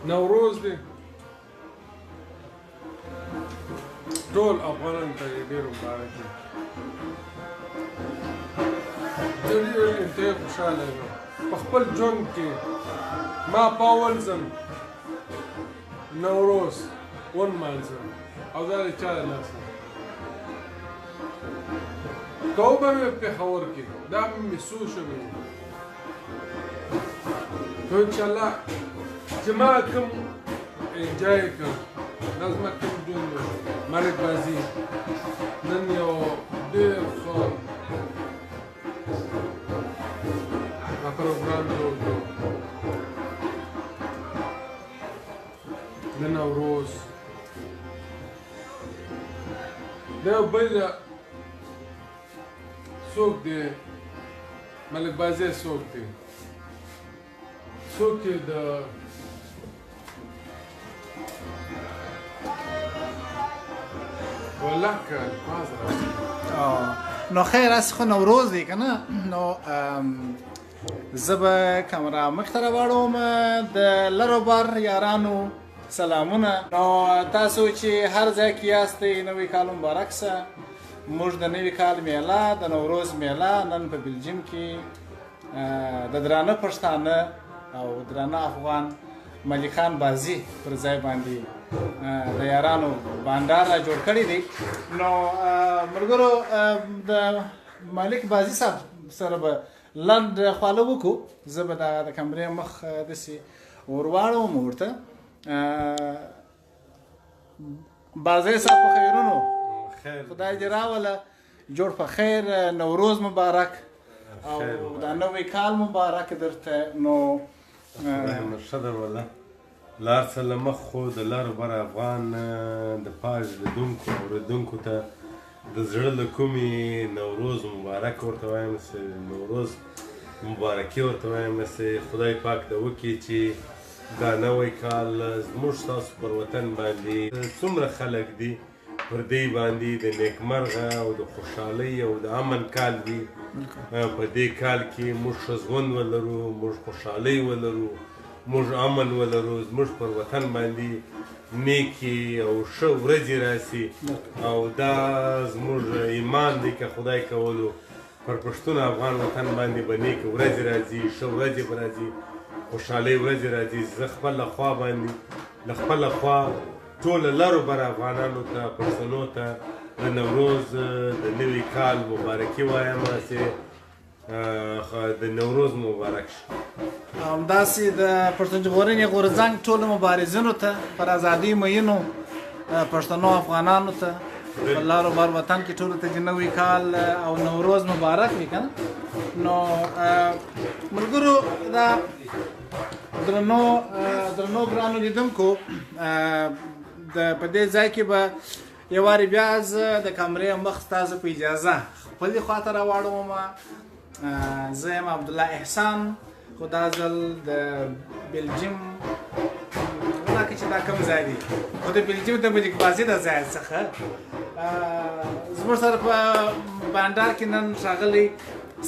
نوروز دی ټول افغانانو ته یې ډېر مبارک وي. زه ډېر انتهایی خوشحاله یم په خپل ژوند کې ما په اول ځل نوروز ونمانځه او دا د چا د لاسه که وبه مې پېښور کې دا به مې څو شوې وي نو انشاءالله چې ما کوم انجای کړ دا زما کوم ژوند و مرګ بازي نن یو ډېر ښه پروګرام جوړ کړو د نوروز دا بل څوک دی ملک بازي څوک دی څوک یې د والله که الفاظ نو خیر از خو نوروز دی که نه نو زه به کمره مخته راوړم د لرو بر یارانو سلامونه. نو تاسو چې هر ځای کې یاستئ نوی کال مبارک شه. موږ د نوي کال میله د نوروز میله نن په بلجیم کې د درانه پښتانه او درانه افغان ملکان بازي پر ځای باندې د یارانو بانډار را جوړ کړی دی. نو ملګرو د مالک بازي صاحب سره به لنډ خواله وکړو. زه به د کمرې مخ داسې ورواړوم ورته. بازي صاحب په خیرونو خدای دې راوله جوړ په خیر. نوروز مبارک او دا نوی کال مبارک درته. نو ښه در وله لار څه له مخ خو د لارو بر افغان د پاج لیدونکو اورېدونکو ته د زړه له کومې نوروز مبارک ورته وایم نوروز مبارکي ورته وایم خدای پاک د وکړي چې دا نوی کال زموږ ستاسو پر وطن باندې څومره خلک دي پر دې باندې د نیکمرغه او د خوشحالۍ او د امن کال وي. په دې کال کې موږ ښه ژوند ولرو موږ خوشحالۍ ولرو موږ امن ولرو زموږ پر وطن باندې نیکې او ښه ورځې راسي او دا زموږ ایمان دی که خدای کولو پر پښتون افغان وطن باندې به نیکې ورځې راځي ښه ورځې به راځي خوشحالۍ ورځې راځي. زه خپله خوا باندې له خپله خوا ټول لرو بر افغانانو ته پښتنو ته د نوروز د نوي کال مبارکي وایم چې د نوروز مبارک شي. همداسې د پښتون ژغورنې غورځنګ ټولو مبارزینو ته پر ازادۍ مینو پښتنو افغانانو ته په لارو بر وطن کې ټولو ته د نوي کال او نوروز مبارک وي که نه. نو ملګرو دا درنو ګرانو لیدونکو په دې ځای کې به یو وارې بیا زه د کمرې مخ ستاسو په اجازه خپلې خواته راواړوم. زه یم عبدالله احسان خو دا ځل د بلجیم ولاکه چې دا کوم ځای دی خو د بلجیم د ملک بازي د ځای څخه زموږ سره په بانډار کې نن ښاغلی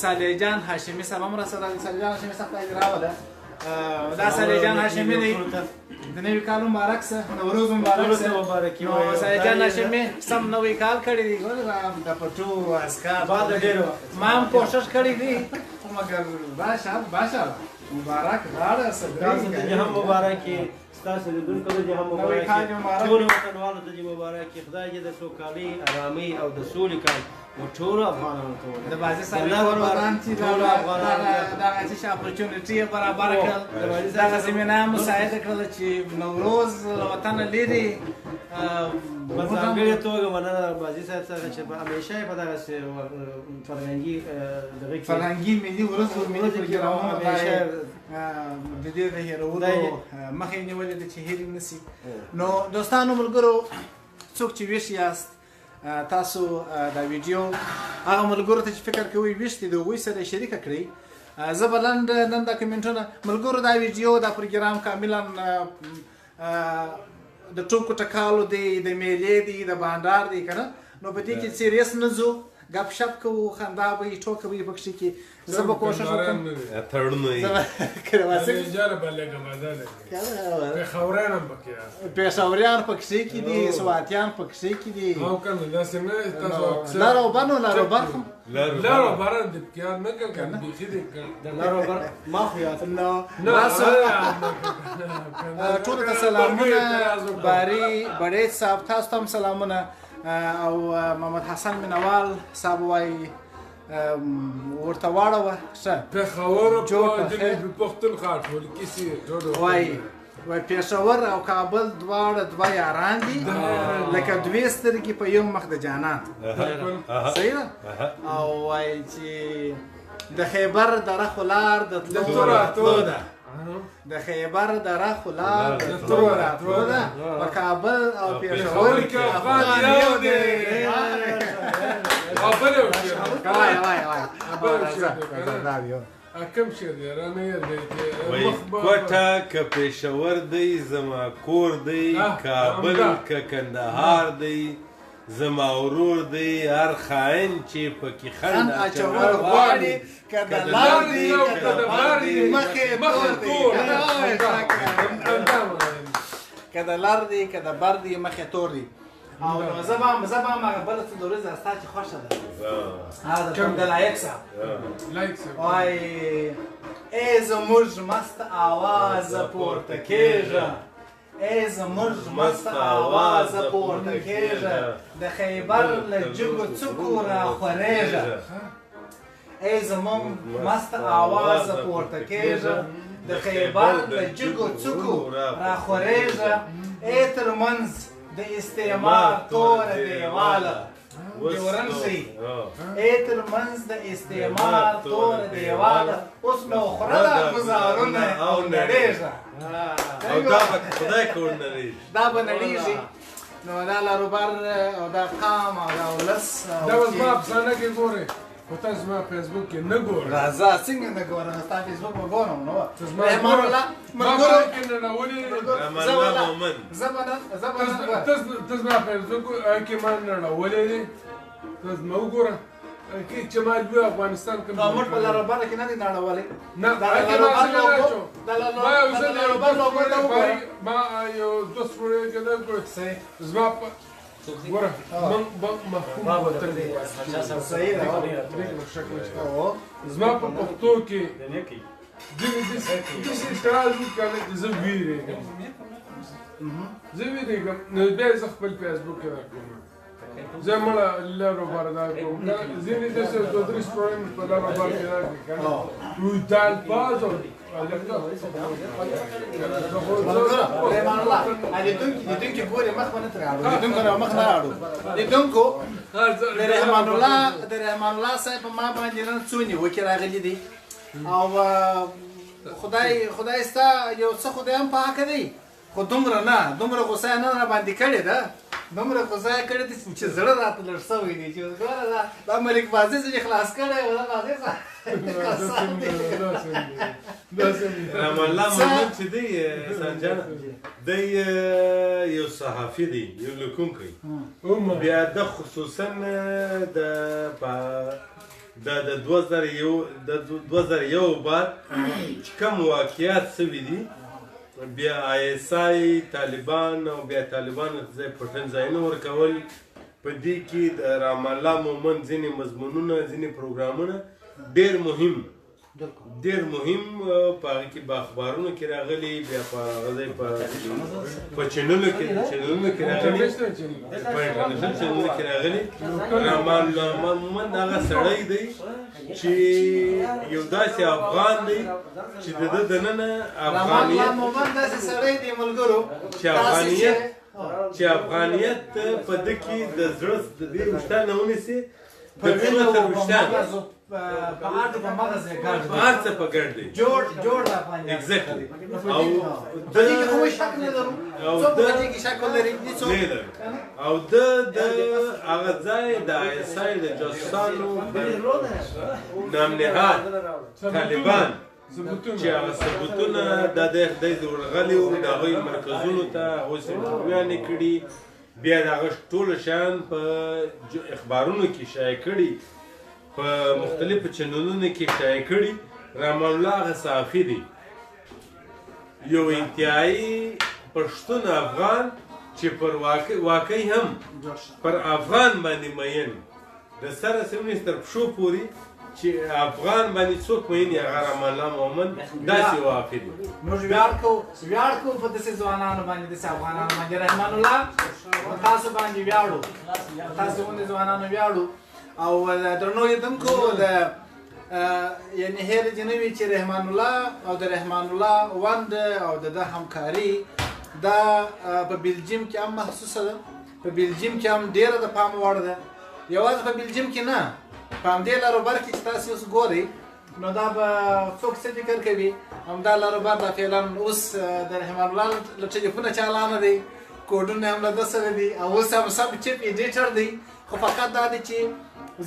صالح جان هاشمي صاحب هم راسره دی. صالح جان هاشمي صاحب ته راوله دا صالح جان هاشمي دی د نوي کال مبارک شه نوروز مبارک شه. نو صالح جان هاشمي سم نوی کال کړی دی د پټو اسکا ما هم کوشش کړی دی مګر باشه مبارک غاړه سره هم مبارکي ستاسو لیدونکو ته هم مبارکي ټولو وطنوالو ته مبارکي. خدای دې د سوکالۍ ارامۍ او د سولې کال ټولو افغانانو ته د بازي صاحب افغانان چې ټولو افغانانو دغه چې اپورچونټي برابر کړل دغه زمینه مساعده کړله چې نوروز له وطنه لرې په ځانګړې توګه مننه بازي صاحب څخه چې همیشه یې په دغسې فرهنګي ملي ورځو ملي پروګرامونو همیشه د دې د هېرولو مخه یې نیولې ده چې هېرې نه سي. نو دوستانو ملګرو څوک چې ویښ یاست تاسو دا ویډیو هغه ملګرو ته چې فکر کوئ ویښ دي د هغوی سره شریکه کړئ. زه به لنډ نن دا کمنټونه ملګرو دا ویډیو دا پروګرام کاملا د ټوکو ټکالو دی د میلې دی د بانډار دی که نه نو په دې کې سیریس نه ځو ګپ شپ کوو خندا به وي ټوکه به وي په کښې کې زه به کوشش وکړم تړونه یې پېښوریان هم پکې پېښوریان په کښې کې دي سواتیان په کښې کې دي لر او بر نو لر او بر خو لر او بر د پکیان نه کړ کنه بیخي دې د لر او بر ما خو یاد ټولو ته سلامونه باري بړیڅ صاحب تاسو ته هم سلامونه او محمد حسن مینوال صاحب وایي ورته واړوه ښه پېښور په جنوبي پښتونخوا ټول کیسې وایي پېښور او کابل دواړه دوه یاران دي لکه دوې سترګې په یو مخ د جانان صحیح ده او وایي چې د خیبر دره خو لار د تلو راتلو ده د خیبر دره خو لار د تلو راتلو ده په کابل او پېښور کې افغان یو دی کم شعر دی رانه یې دی کوټه که پېښور دی زما کور دی کابل که کندهار دی زما ورور دی هر خاین چې پکې خند اچول غواړي که د لار دی که د بر دی مخې تور که د لار دی که د بر دی مخې تور دی او زه به هم هغه بله څه د ورځې ستا چې خوښه ده د لایق صاحب وایي ای زموږ مست آوازه پورته کېږه ای زموږ مست آوازه پورته کېږه د خیبر له جګو څوکو راخورېږه ای زموږ مست آوازه پورته کېږه د خیبر له جګو څوکو راخورېږه ای ترمنځ د استعمار توره دیواله دیورن شي ای ترمنځ د استعمار توره دیواله اوس نو خوره ده ګزارونه او نړېږه او دا به خدای کور نړېږي دا به نړېږي نو دا لاروبر او دا قام او دا ولس دا اوس ما افسانه کې ګورې خو تاسو زما فیسبوک کې نه ګورئ راځه څنګه نه ګورم ستا فیسبوک به ګورم نو رحمان الله ملګرو کې نه راولي ته زما فیسبوک کې ما نه راولې دی ته زما وګوره کې چې ما دوی افغانستان کې موږ په لاروبر کې نه دي نړولې نه ما یو دوست ورې کې نه ګورې زما ګوره محکوم وطن زما په پښتو کې داسې اعتراض وکړه چې زه ویرېږم نو بیا یې زه خپل فیسبوک کې راکوم زه مړه لاروبر دا کوم ځینې داسې دوه درې سټوري په لاروبر کې راکړي که نه وي دا الفاظ لیدونکي ګورې مخ به نه ترې اړو لیدونکو نه مخ نه اړو لیدونکو د رحمان الله صاحب په ما باندې نن څو نیوکې راغلي دي او خدای ستا یو څه خدای هم په حقه دی خو دومره نه دومره غوسه یې نه راباندې کړې ده دومره غوسه یې کړې ده چې زړه راته لږ شوی دی چې ګوره دا ملک بازي چې خلاص کړی و دا بازي رحمان الله محمد چې دی احسان جان دی یو صحافي دی یو لیکونکی بیا د خصوصا د 2001 بعد کوم واقعیات سوي دي بیا ISI طالبان او بیا طالبان ځای پټن ځایونه ورکول په دې کې د رحمان الله مومند ځینې مضمونونه ځینې پروګرامونه ډېر مهم په هغه کې په اخبارونو کې راغلي بیا په هغه ځای په چینلونو کې راغلي په انټرنیشنل چینلونو کې راغلي رحمان الله مومند هغه سړی دی چې یو داسې افغان دی چې د ده دننه افغانیت چې افغانیت په ده کې د زړه د دې ویښتان نه ونیسي د زړه تر ویښتان په هر مغز یې ګډ په هر څه په ګډ دی جوړ د افغانیت ایگزیکټلی او د دې کې کوم شک نه لرو څوک په دې کې شک لري او د هغه ځای د ISI د جاسوسانو نام نهاد طالبان چې هغه ثبوتونه د ورغلي وو د هغوی مرکزونو ته هغوی سرټرویانې کړي بیا د هغه ټوله شیان په اخبارونو کې شایع کړي، په مختلفو چینلونو کې شایع کړي. رحمان الله هغه صحافي دی، یو انتهایی پښتون افغان چې پر واقعي هم پر افغان باندې مین د سره سیمونې تر پښو پورې چې افغان باندې څوک مین یې هغه رحمان الله مومند داسې واقع دی. موږ ویاړ کوو په داسې ځوانانو باندې، داسې افغانانو باندې. رحمان الله په تاسو باندې ویاړو، تاسو غوندې ځوانانو ویاړو. او درنو لیدونکو د یعنې هېر دې نه وي چې رحمان الله او د رحمان الله ونډه او د ده همکاري دا په بلجیم کې هم محسوسه ده، په بلجیم کې هم ډېره د پام وړ ده. یوازې په بلجیم کې نه، په همدې لاروبر کې چې تاسو اوس ګورئ نو دا به څوک څه فکر کوي، همدا لاروبر دا فعلا اوس د رحمان الله له ټلیفونه چالانه دی، کوډونه هم له ده سره دي، او اوس هم سب چپ ایډیټر دی. خو فقط دا دی چې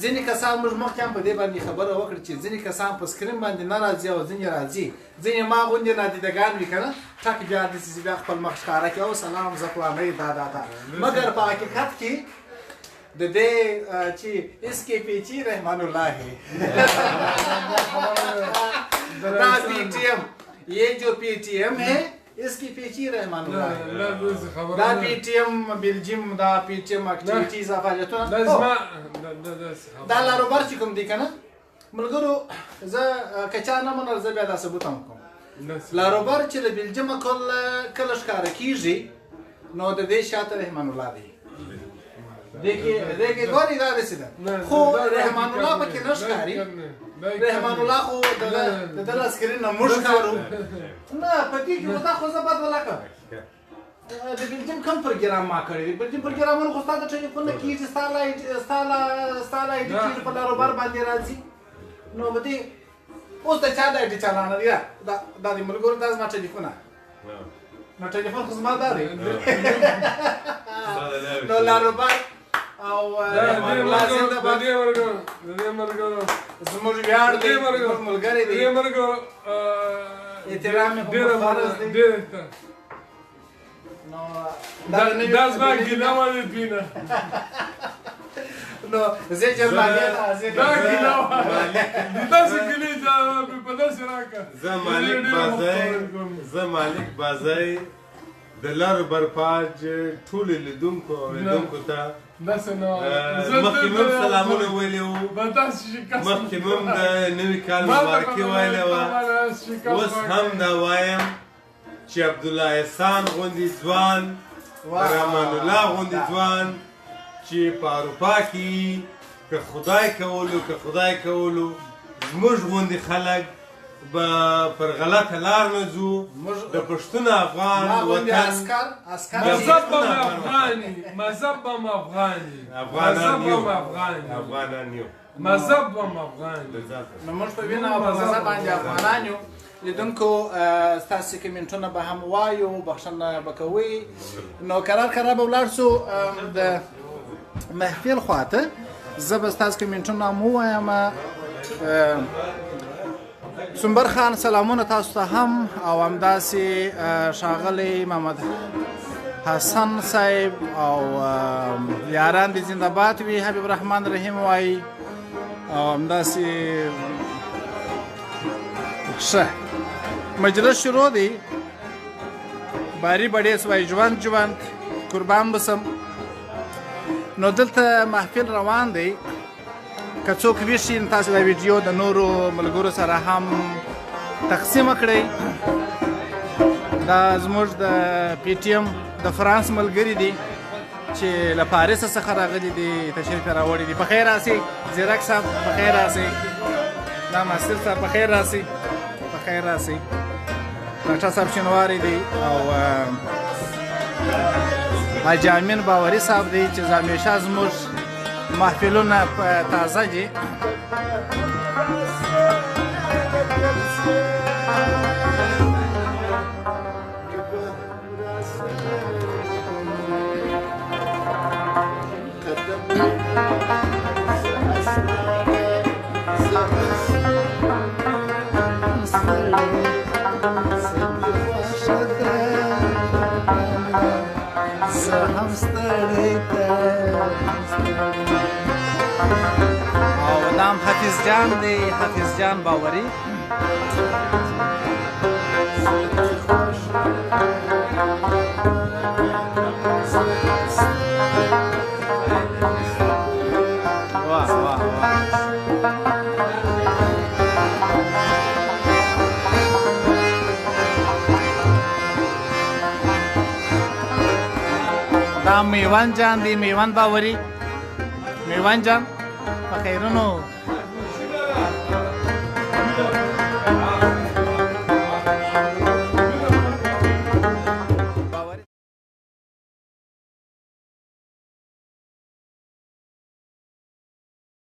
ځینې کسان موږ مخکې هم په دې باندې خبره وکړه چې ځینې کسان په سکرین باندې نه راځي او ځینې راځي، ځینې ما غوندې نادیدګان وي که نه، ټک بیا داسې بیا خپل مخ ښکاره کړي او سلام زه فلانی دا. مګر په حقیقت کې د دې چې اسکې پیچي رحمان الله ہے دا پی ٹی ایم، یہ جو پی ٹی ایم ہے اس کی پیچی رحمان الله ہے. دا پی ټي ایم بلجیم، دا پی ټي ایم اکټیویټیز او فعالیتونه دا لاروبر چې کوم دی که نه ملګرو، زه که چا نه منل زه بیا دا ثبوت هم کوم. لاروبر چې له بلجیمه کله ښکاره کېږي نو د دې شاته رحمان الله دی. دې کې ګورې دا داسې ده، خو رحمان الله پکې نه ښکاري. رحمان الله خو د ده له سکرین نه موږ ښکارو نه په دې کې. دا خو زه بد ولاکم د بلجیم کوم پروګرام ما کړی دی. بلجیم پروګرامونه خو ستا د ټلیفون نه کېږي، ستا له آی ډي کېږي، په لاروبر باندې راځي. نو به دې اوس د چا د آی ډي چالانه دی؟ دا د ملګرو دا زما ټلیفونه، نو ټلیفون خو زما دا دی. نو لاروبر او رحمان الله زنده باد. زموږ ویاړ دی، زموږ ملګری دی، احترام یې په فرض دی. نو دا زما ګیله وه بینه، نو زه جرمانیه ته حاضر یم. دا ګیله وه داسې ګیلې په داسې راکړه. زه مالک بازی د لاروبر پاج ټولو لیدونکو او اوریدونکو ته مخکې مم سلامونه ویلي وو، مخکې مم د نوي کال مبارکي ویلې وه. اوس هم دا وایم چې عبدالله احسان غوندې ځوان، رحمان الله غوندې ځوان چې په اروپا کې که خدای کولو زموږ غوندې خلک به پر غلطه لار نه ځو. د پښتون افغان وطن مذهب هم افغاني، مذهب هم افغاني، افغانان یو. مذهب هم افغاني. نو موږ په وینه او په مذهب باندې افغانان یو. لیدونکو ستاسې کمنټونه به هم وایو، بخښنه به کوئ. نو کرار به ولاړ شو د محفل خواته. زه به ستاسو کمنټونه هم ووایم. سنبر خان سلامونه تاسو ته هم، او همداسې ښاغلی محمد حسن صاحب او یاران دې زنده باد وي، حبیب رحمان رحیم وایي، او همداسې ښه مجلس شروع دی. باری بډیس وایي ژوند قربان بسم. نو دلته محفل روان دی، که څوک ویښي نو تاسو دا ویډیو د نورو ملګرو سره هم تقسیم کړئ. دا زموږ د پی ټي ایم د فرانس ملګري دي چې له پاریس څخه راغلي دي، تشریف یې راوړی دي. په خیر راسئ زیرک صاحب، په خیر راسئ. دا ماسټر صاحب په خیر راسئ، په خیر راسئ. ډاکټر صاحب شینواری دی، او حاجي امین باوري صاحب دی چې همیشه زموږ محفلونه تازه دي. زه هم ستړی او نام حافظ جان دی حافظ جان باوري واه واه واه دا میوان جان دی میوان باوري میوان جان په خیرونو